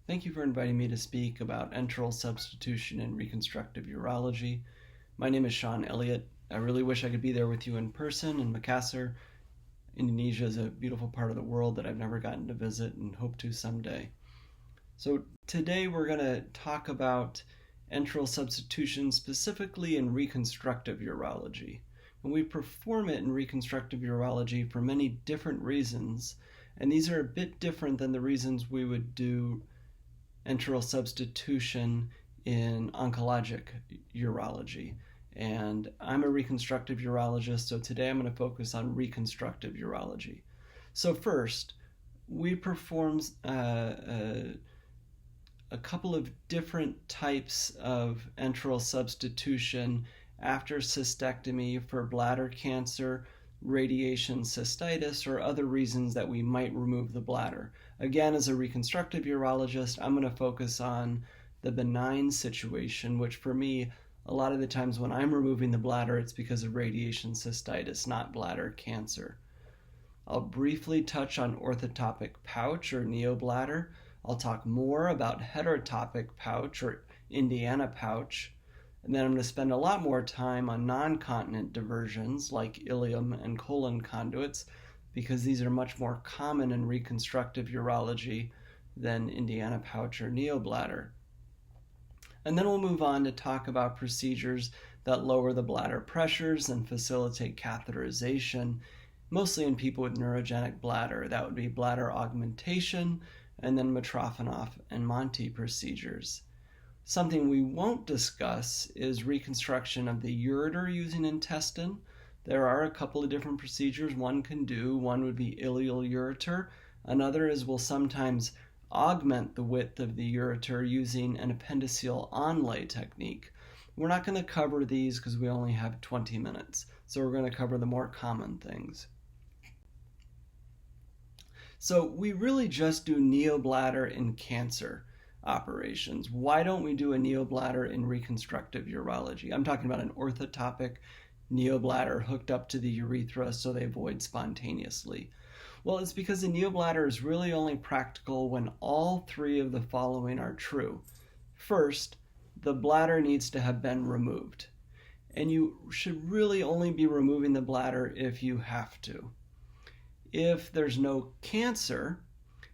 Thank you for inviting me to speak about enteral substitution in reconstructive urology. My name is Sean Elliott. I really wish I could be there with you in person in Makassar. Indonesia is a beautiful part of the world that I've never gotten to visit and hope to someday. So today we're going to talk about enteral substitution specifically in reconstructive urology. And we perform it in reconstructive urology for many different reasons, and these are a bit different than the reasons we would do enteral substitution in oncologic urology. And I'm a reconstructive urologist, so today I'm going to focus on reconstructive urology. So first, we perform a couple of different types of enteral substitution after cystectomy for bladder cancer, radiation cystitis, or other reasons that we might remove the bladder. Again, as a reconstructive urologist, I'm going to focus on the benign situation, which for me, a lot of the times when I'm removing the bladder, it's because of radiation cystitis, not bladder cancer. I'll briefly touch on orthotopic pouch or neobladder. I'll talk more about heterotopic pouch or Indiana pouch. And then I'm going to spend a lot more time on non-continent diversions like ileum and colon conduits, because these are much more common in reconstructive urology than Indiana pouch or neobladder. And then we'll move on to talk about procedures that lower the bladder pressures and facilitate catheterization, mostly in people with neurogenic bladder. That would be bladder augmentation and then Mitrofanoff and Monti procedures. Something we won't discuss is reconstruction of the ureter using intestine. There are a couple of different procedures one can do. One would be ileal ureter. Another is we'll sometimes augment the width of the ureter using an appendiceal onlay technique. We're not going to cover these because we only have 20 minutes, so we're going to cover the more common things. So we really just do neobladder in cancer operations. Why don't we do a neobladder in reconstructive urology? I'm talking about an orthotopic neobladder hooked up to the urethra so they void spontaneously. Well, it's because the neobladder is really only practical when all three of the following are true. First, the bladder needs to have been removed. And you should really only be removing the bladder if you have to. If there's no cancer,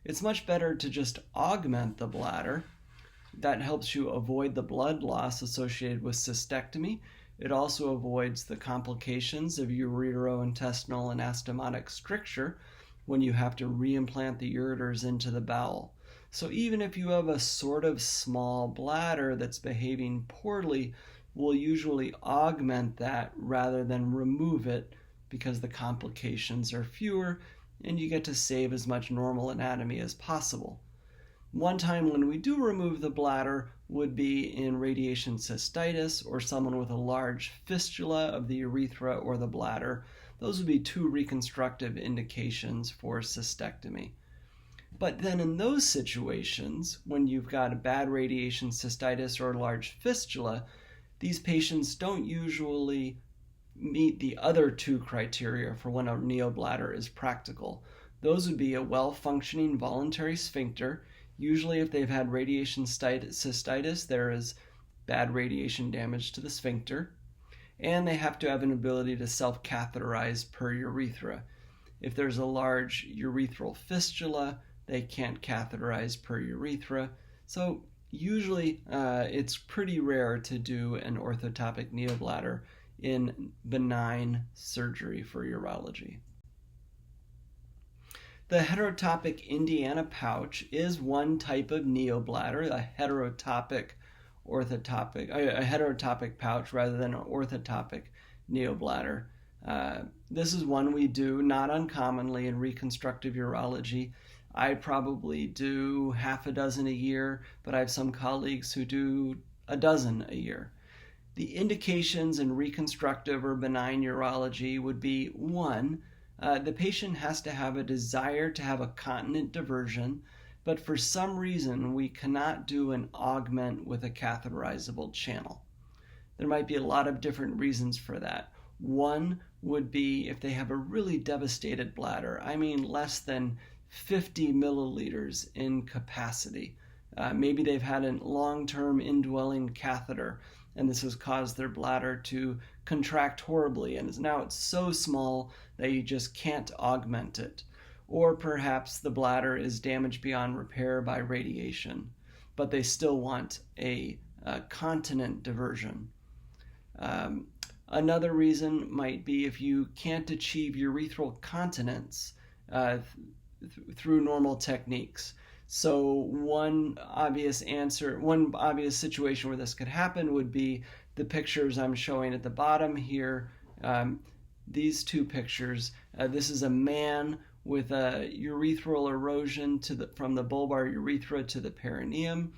it's much better to just augment the bladder. That helps you avoid the blood loss associated with cystectomy. It also avoids the complications of ureterointestinal anastomotic stricture when you have to reimplant the ureters into the bowel. So even if you have a sort of small bladder that's behaving poorly, we'll usually augment that rather than remove it because the complications are fewer and you get to save as much normal anatomy as possible. One time when we do remove the bladder would be in radiation cystitis or someone with a large fistula of the urethra or the bladder. Those would be two reconstructive indications for cystectomy. But then in those situations, when you've got a bad radiation cystitis or a large fistula, these patients don't usually meet the other two criteria for when a neobladder is practical. Those would be a well-functioning voluntary sphincter. Usually if they've had radiation cystitis, there is bad radiation damage to the sphincter. And they have to have an ability to self-catheterize per urethra. If there's a large urethral fistula, they can't catheterize per urethra. So usually it's pretty rare to do an orthotopic neobladder in benign surgery for urology. The heterotopic Indiana pouch is one type of neobladder, a heterotopic pouch rather than an orthotopic neobladder. This is one we do not uncommonly in reconstructive urology. I probably do half a dozen a year, but I have some colleagues who do a dozen a year. The indications in reconstructive or benign urology would be 1, the patient has to have a desire to have a continent diversion, but for some reason we cannot do an augment with a catheterizable channel. There might be a lot of different reasons for that. One would be if they have a really devastated bladder, I mean less than 50 milliliters in capacity. Maybe they've had a long-term indwelling catheter, and this has caused their bladder to contract horribly, and now it's so small that you just can't augment it. Or perhaps the bladder is damaged beyond repair by radiation, but they still want a continent diversion. Another reason might be if you can't achieve urethral continence through normal techniques. So one obvious situation where this could happen would be the pictures I'm showing at the bottom here. These two pictures. This is a man with a urethral erosion from the bulbar urethra to the perineum,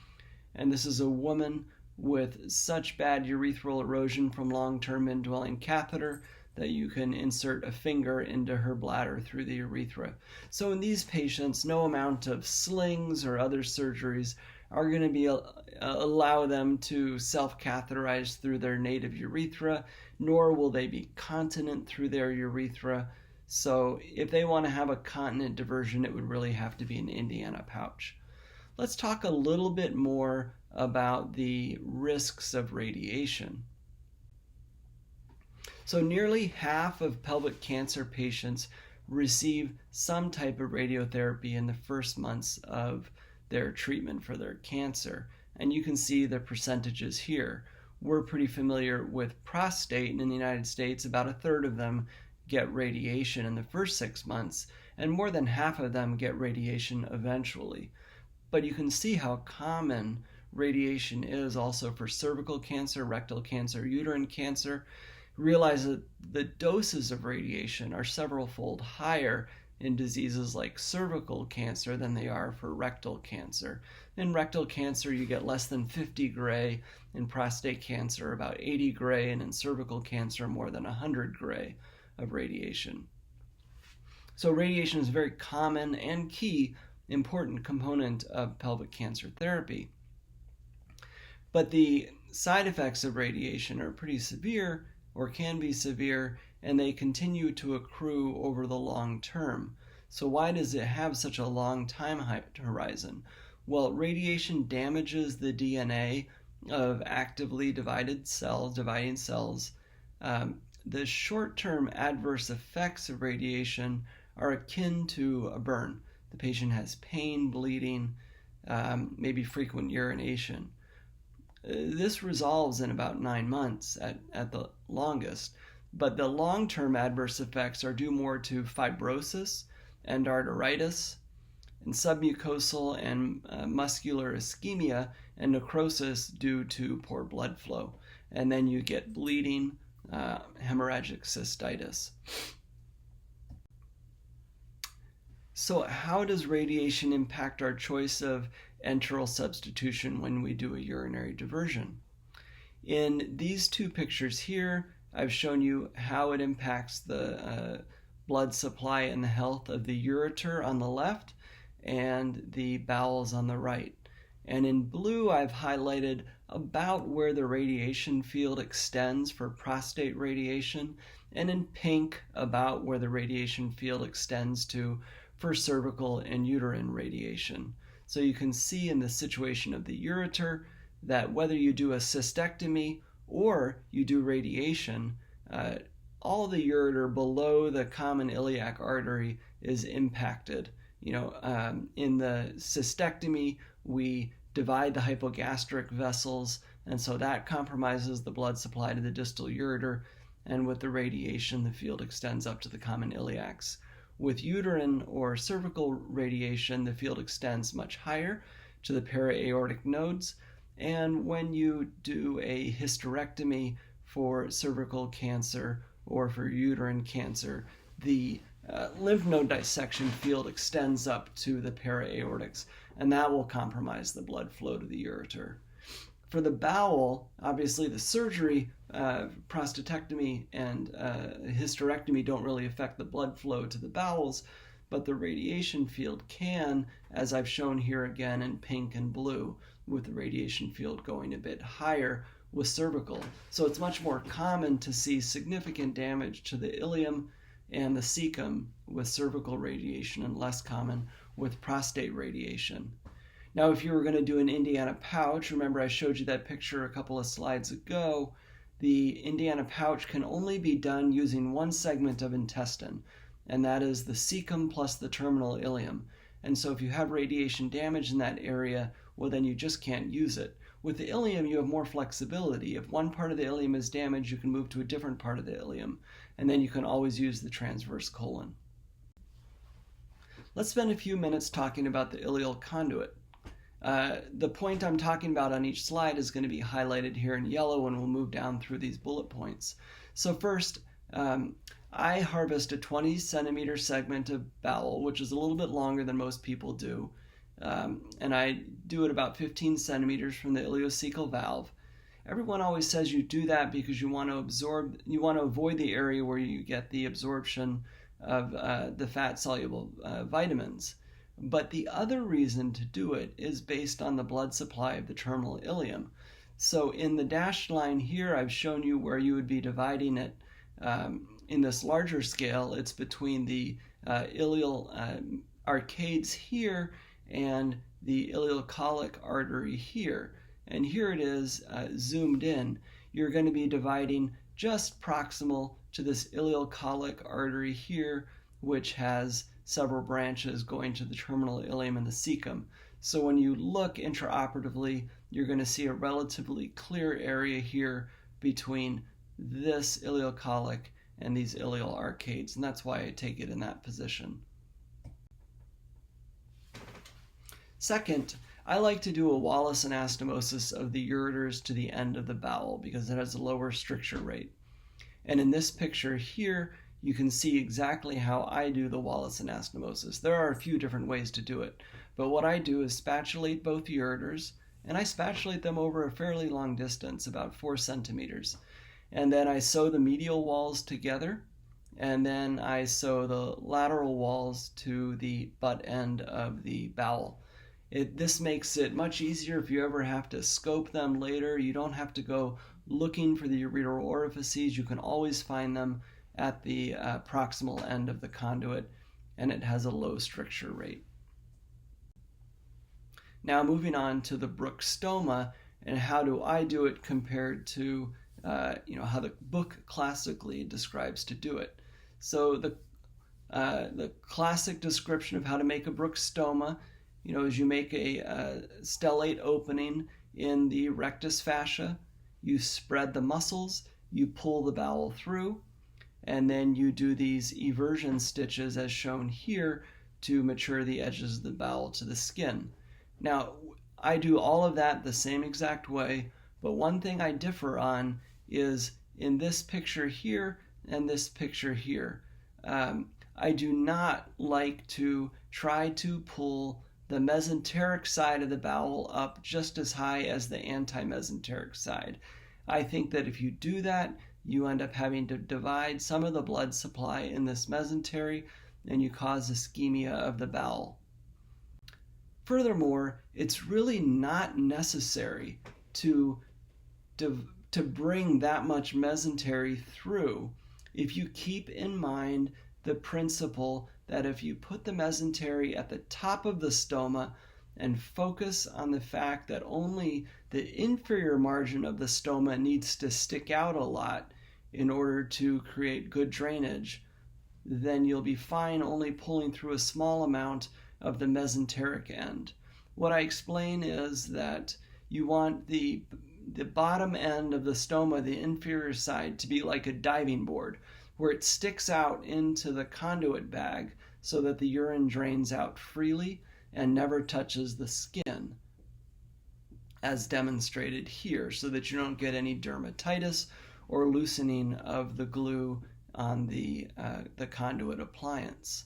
and this is a woman with such bad urethral erosion from long-term indwelling catheter that you can insert a finger into her bladder through the urethra. So in these patients, no amount of slings or other surgeries are going to allow them to self-catheterize through their native urethra, nor will they be continent through their urethra. So if they want to have a continent diversion, it would really have to be an Indiana pouch. Let's talk a little bit more about the risks of radiation. So nearly half of pelvic cancer patients receive some type of radiotherapy in the first months of their treatment for their cancer. And you can see the percentages here. We're pretty familiar with prostate, and in the United States, about a third of them get radiation in the first 6 months, and more than half of them get radiation eventually. But you can see how common radiation is also for cervical cancer, rectal cancer, uterine cancer. Realize that the doses of radiation are several-fold higher in diseases like cervical cancer than they are for rectal cancer. In rectal cancer, you get less than 50 gray. In prostate cancer, about 80 gray, and in cervical cancer, more than 100 gray of radiation. So radiation is a very common and key important component of pelvic cancer therapy. But the side effects of radiation are pretty severe, or can be severe, and they continue to accrue over the long term. So why does it have such a long time horizon? Well, radiation damages the DNA of actively dividing cells. The short-term adverse effects of radiation are akin to a burn. The patient has pain, bleeding, maybe frequent urination. This resolves in about 9 months at the longest, but the long-term adverse effects are due more to fibrosis, endarteritis, and submucosal and muscular ischemia, and necrosis due to poor blood flow. And then you get bleeding, hemorrhagic cystitis. So how does radiation impact our choice of enteral substitution when we do a urinary diversion? In these two pictures here, I've shown you how it impacts the blood supply and the health of the ureter on the left and the bowels on the right. And in blue, I've highlighted about where the radiation field extends for prostate radiation, and in pink, about where the radiation field extends to for cervical and uterine radiation. So you can see in the situation of the ureter that whether you do a cystectomy or you do radiation, all the ureter below the common iliac artery is impacted. In the cystectomy, we divide the hypogastric vessels, and so that compromises the blood supply to the distal ureter, and with the radiation, the field extends up to the common iliacs. With uterine or cervical radiation, the field extends much higher to the para-aortic nodes, and when you do a hysterectomy for cervical cancer or for uterine cancer, the lymph node dissection field extends up to the para-aortics, and that will compromise the blood flow to the ureter. For the bowel, obviously the surgery, prostatectomy and hysterectomy don't really affect the blood flow to the bowels, but the radiation field can, as I've shown here again in pink and blue, with the radiation field going a bit higher with cervical. So it's much more common to see significant damage to the ileum and the cecum with cervical radiation, and less common with prostate radiation. Now, if you were going to do an Indiana pouch, remember I showed you that picture a couple of slides ago, the Indiana pouch can only be done using one segment of intestine, and that is the cecum plus the terminal ileum. And so if you have radiation damage in that area, well, then you just can't use it. With the ileum, you have more flexibility. If one part of the ileum is damaged, you can move to a different part of the ileum, and then you can always use the transverse colon. Let's spend a few minutes talking about the ileal conduit. The point I'm talking about on each slide is going to be highlighted here in yellow, and we'll move down through these bullet points. So first, I harvest a 20 centimeter segment of bowel, which is a little bit longer than most people do. And I do it about 15 centimeters from the ileocecal valve. Everyone always says you do that because you want to avoid the area where you get the absorption of the fat-soluble vitamins. But the other reason to do it is based on the blood supply of the terminal ileum. So in the dashed line here, I've shown you where you would be dividing it. In this larger scale, it's between the ileal arcades here and the ileocolic artery here. And here it is zoomed in. You're going to be dividing just proximal to this ileocolic artery here, which has several branches going to the terminal ileum and the cecum. So when you look intraoperatively, you're going to see a relatively clear area here between this ileocolic and these ileal arcades, and that's why I take it in that position. Second, I like to do a Wallace anastomosis of the ureters to the end of the bowel because it has a lower stricture rate. And in this picture here, you can see exactly how I do the Wallace anastomosis. There are a few different ways to do it, but what I do is spatulate both ureters, and I spatulate them over a fairly long distance, about 4 centimeters. And then I sew the medial walls together, and then I sew the lateral walls to the butt end of the bowel. This makes it much easier if you ever have to scope them later. You don't have to go looking for the ureteral orifices. You can always find them at the proximal end of the conduit, and it has a low stricture rate. Now moving on to the Brooks stoma, and how do I do it compared to how the book classically describes to do it. So the classic description of how to make a Brooks stoma, is you make a stellate opening in the rectus fascia, you spread the muscles, you pull the bowel through, and then you do these eversion stitches as shown here to mature the edges of the bowel to the skin. Now, I do all of that the same exact way, but one thing I differ on is in this picture here and this picture here. I do not like to try to pull the mesenteric side of the bowel up just as high as the anti-mesenteric side. I think that if you do that, you end up having to divide some of the blood supply in this mesentery, and you cause ischemia of the bowel. Furthermore, it's really not necessary to bring that much mesentery through if you keep in mind the principle that if you put the mesentery at the top of the stoma and focus on the fact that only the inferior margin of the stoma needs to stick out a lot in order to create good drainage, then you'll be fine only pulling through a small amount of the mesenteric end. What I explain is that you want the bottom end of the stoma, the inferior side, to be like a diving board, where it sticks out into the conduit bag so that the urine drains out freely and never touches the skin, as demonstrated here, so that you don't get any dermatitis or loosening of the glue on the conduit appliance.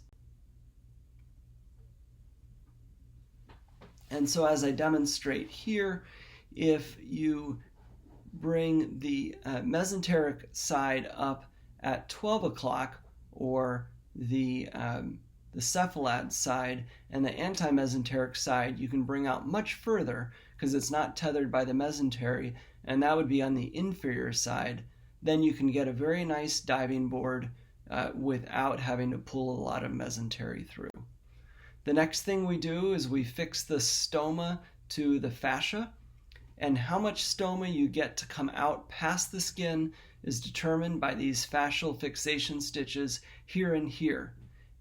And so as I demonstrate here, if you bring the mesenteric side up at 12 o'clock, or the cephalad side, and the anti-mesenteric side you can bring out much further because it's not tethered by the mesentery, and that would be on the inferior side, then you can get a very nice diving board without having to pull a lot of mesentery through. The next thing we do is we fix the stoma to the fascia, and how much stoma you get to come out past the skin is determined by these fascial fixation stitches here and here.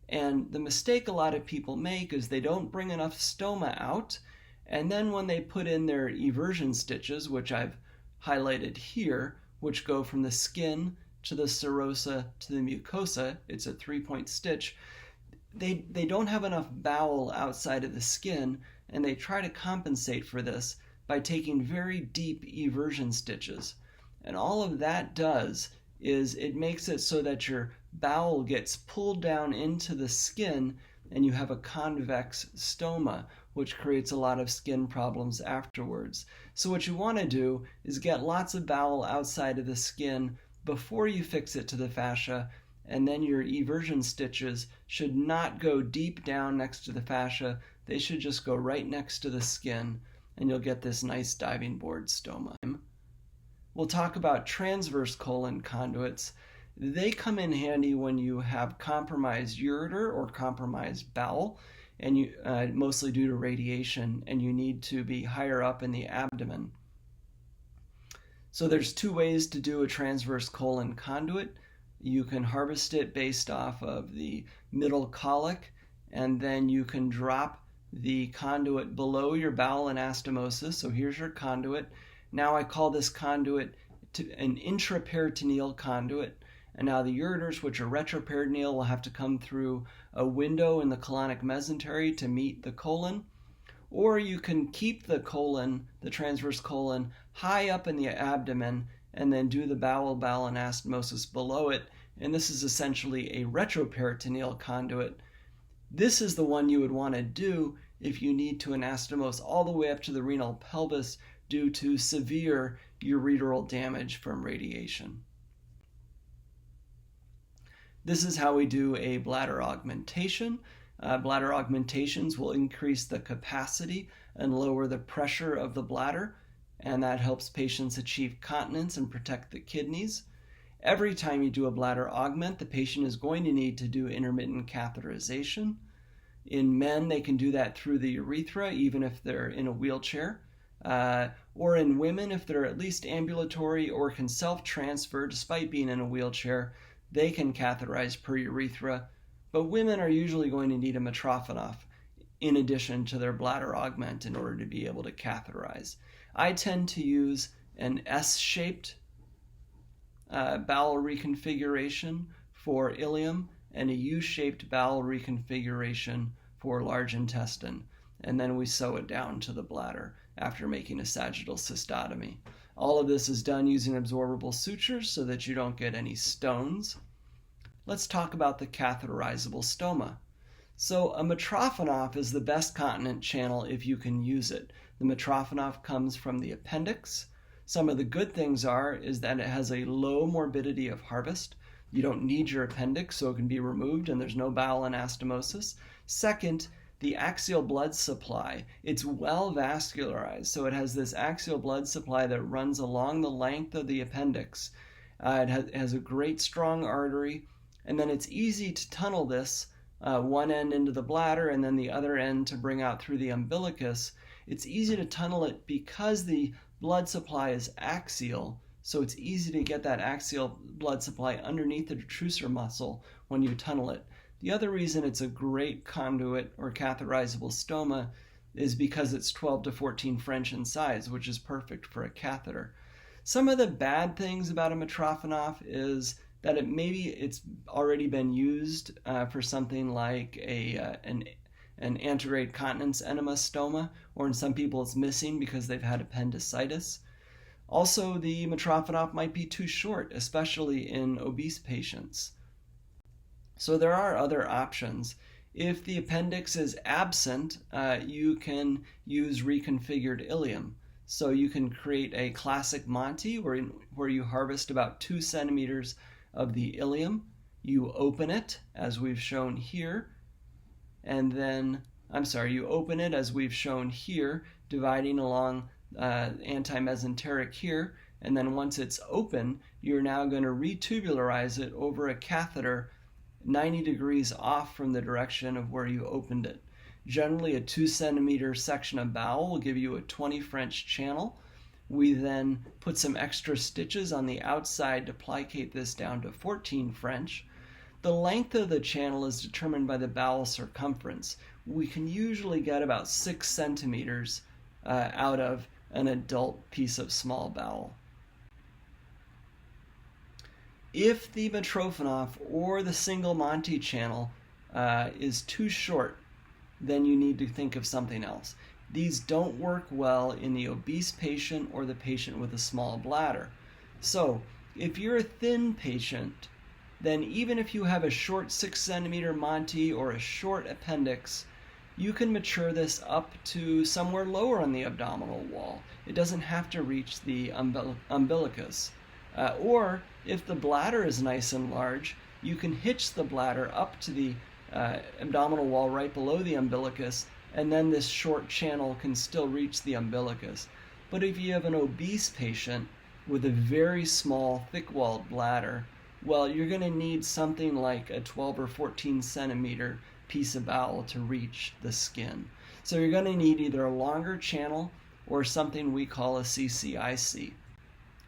And the mistake a lot of people make is they don't bring enough stoma out, and then when they put in their eversion stitches, which I've highlighted here, which go from the skin to the serosa to the mucosa, it's a 3-point stitch, they don't have enough bowel outside of the skin, and they try to compensate for this by taking very deep eversion stitches. And all of that does is it makes it so that your bowel gets pulled down into the skin and you have a convex stoma, which creates a lot of skin problems afterwards. So what you want to do is get lots of bowel outside of the skin before you fix it to the fascia, and then your eversion stitches should not go deep down next to the fascia. They should just go right next to the skin, and you'll get this nice diving board stoma. We'll talk about transverse colon conduits. They come in handy when you have compromised ureter or compromised bowel, and you mostly due to radiation, and you need to be higher up in the abdomen. So there's 2 ways to do a transverse colon conduit. You can harvest it based off of the middle colic, and then you can drop the conduit below your bowel anastomosis. So here's your conduit. Now I call this conduit an intraperitoneal conduit. And now the ureters, which are retroperitoneal, will have to come through a window in the colonic mesentery to meet the colon. Or you can keep the colon, the transverse colon, high up in the abdomen and then do the bowel anastomosis below it. And this is essentially a retroperitoneal conduit. This is the one you would want to do if you need to anastomose all the way up to the renal pelvis due to severe ureteral damage from radiation. This is how we do a bladder augmentation. Bladder augmentations will increase the capacity and lower the pressure of the bladder, and that helps patients achieve continence and protect the kidneys. Every time you do a bladder augment, the patient is going to need to do intermittent catheterization. In men, they can do that through the urethra, even if they're in a wheelchair. Or in women, if they're at least ambulatory or can self-transfer despite being in a wheelchair, they can catheterize per urethra. But women are usually going to need a Mitrofanoff in addition to their bladder augment in order to be able to catheterize. I tend to use an S-shaped bowel reconfiguration for ileum and a U-shaped bowel reconfiguration for large intestine. And then we sew it down to the bladder after making a sagittal cystotomy. All of this is done using absorbable sutures so that you don't get any stones. Let's talk about the catheterizable stoma. So a Mitrofanoff is the best continent channel if you can use it. The Mitrofanoff comes from the appendix. Some of the good things is that it has a low morbidity of harvest. You don't need your appendix, so it can be removed and there's no bowel anastomosis. Second, the axial blood supply. It's well vascularized, so it has this axial blood supply that runs along the length of the appendix. It has a great strong artery, and then it's easy to tunnel this one end into the bladder and then the other end to bring out through the umbilicus. It's easy to tunnel it because the blood supply is axial, so it's easy to get that axial blood supply underneath the detrusor muscle when you tunnel it. The other reason it's a great conduit or catheterizable stoma is because it's 12 to 14 French in size, which is perfect for a catheter. Some of the bad things about a Mitrofanoff is that it's already been used for something like an anterograde continence enema stoma, or in some people it's missing because they've had appendicitis. Also, the Mitrofanoff might be too short, especially in obese patients. So there are other options. If the appendix is absent, you can use reconfigured ileum. So you can create a classic Monty where you harvest about 2 centimeters of the ileum. You open it, as we've shown here, and then, you open it as we've shown here, dividing along antimesenteric here, and then once it's open, you're now going to retubularize it over a catheter 90 degrees off from the direction of where you opened it. Generally, a 2 centimeter section of bowel will give you a 20 French channel. We then put some extra stitches on the outside to plicate this down to 14 French. The length of the channel is determined by the bowel circumference. We can usually get about 6 centimeters out of an adult piece of small bowel. If the Mitrofanoff or the single Monty channel is too short, then you need to think of something else. These don't work well in the obese patient or the patient with a small bladder. So if you're a thin patient, then even if you have a short 6 centimeter Monty or a short appendix, you can mature this up to somewhere lower on the abdominal wall. It doesn't have to reach the umbilicus. Or if the bladder is nice and large, you can hitch the bladder up to the abdominal wall right below the umbilicus, and then this short channel can still reach the umbilicus. But if you have an obese patient with a very small, thick-walled bladder, well, you're going to need something like a 12 or 14 centimeter piece of bowel to reach the skin. So you're going to need either a longer channel or something we call a CCIC,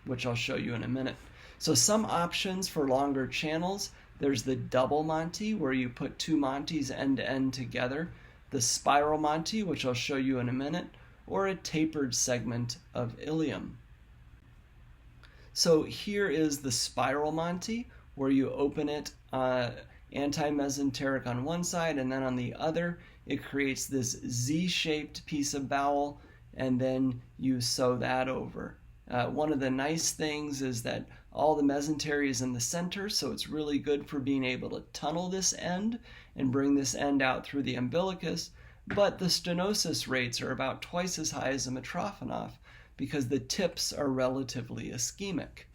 which I'll show you in a minute. So some options for longer channels: there's the double Monty, where you put 2 Montys end to end together, the spiral Monty, which I'll show you in a minute, or a tapered segment of ileum. So here is the spiral Monty, where you open it anti-mesenteric on one side, and then on the other it creates this Z-shaped piece of bowel, and then you sew that over. One of the nice things is that all the mesentery is in the center, so it's really good for being able to tunnel this end and bring this end out through the umbilicus, but the stenosis rates are about twice as high as a Mitrofanoff because the tips are relatively ischemic.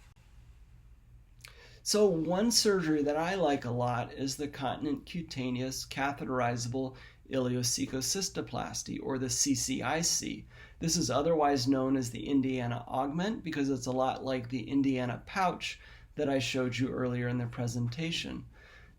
So one surgery that I like a lot is the continent cutaneous catheterizable ileocystoplasty, or the CCIC. This is otherwise known as the Indiana augment because it's a lot like the Indiana pouch that I showed you earlier in the presentation.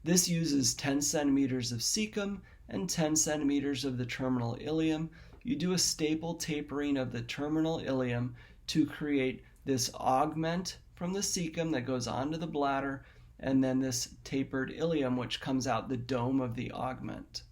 This uses 10 centimeters of cecum and 10 centimeters of the terminal ileum. You do a staple tapering of the terminal ileum to create this augment from the cecum that goes onto the bladder, and then this tapered ileum which comes out the dome of the augment.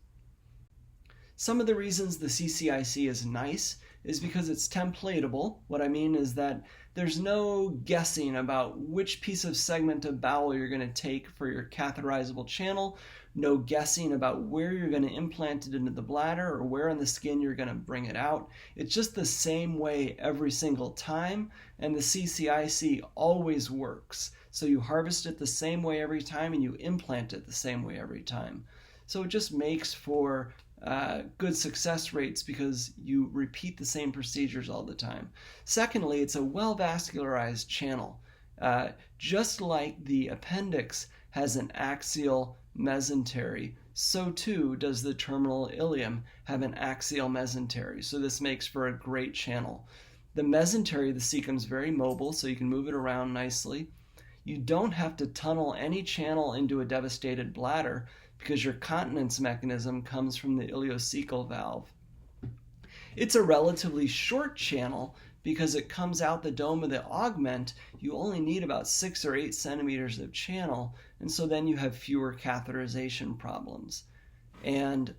Some of the reasons the CCIC is nice is because it's templatable. What I mean is that there's no guessing about which piece of segment of bowel you're going to take for your catheterizable channel, no guessing about where you're going to implant it into the bladder or where on the skin you're going to bring it out. It's just the same way every single time, and the CCIC always works. So you harvest it the same way every time and you implant it the same way every time. So it just makes for good success rates because you repeat the same procedures all the time. Secondly, it's a well-vascularized channel. Just like the appendix has an axial mesentery, so too does the terminal ileum have an axial mesentery. So this makes for a great channel. The mesentery of the cecum is very mobile, so you can move it around nicely. You don't have to tunnel any channel into a devastated bladder because your continence mechanism comes from the ileocecal valve. It's a relatively short channel because it comes out the dome of the augment. You only need about 6 or 8 centimeters of channel, and so then you have fewer catheterization problems. And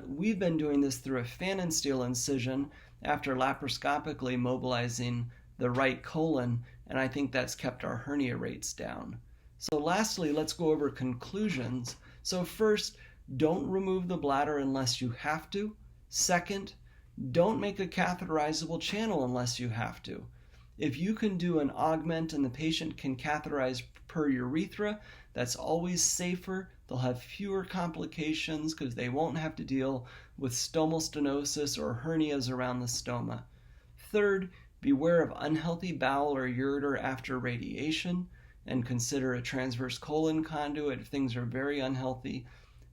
we've been doing this through a fan and steel incision after laparoscopically mobilizing the right colon, and I think that's kept our hernia rates down. So lastly, let's go over conclusions. So first, don't remove the bladder unless you have to. Second, don't make a catheterizable channel unless you have to. If you can do an augment and the patient can catheterize per urethra, that's always safer. They'll have fewer complications because they won't have to deal with stomal stenosis or hernias around the stoma. Third, beware of unhealthy bowel or ureter after radiation, and consider a transverse colon conduit if things are very unhealthy.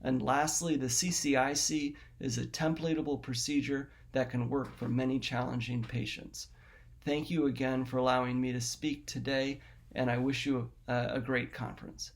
And lastly, the CCIC is a templatable procedure that can work for many challenging patients. Thank you again for allowing me to speak today, and I wish you a great conference.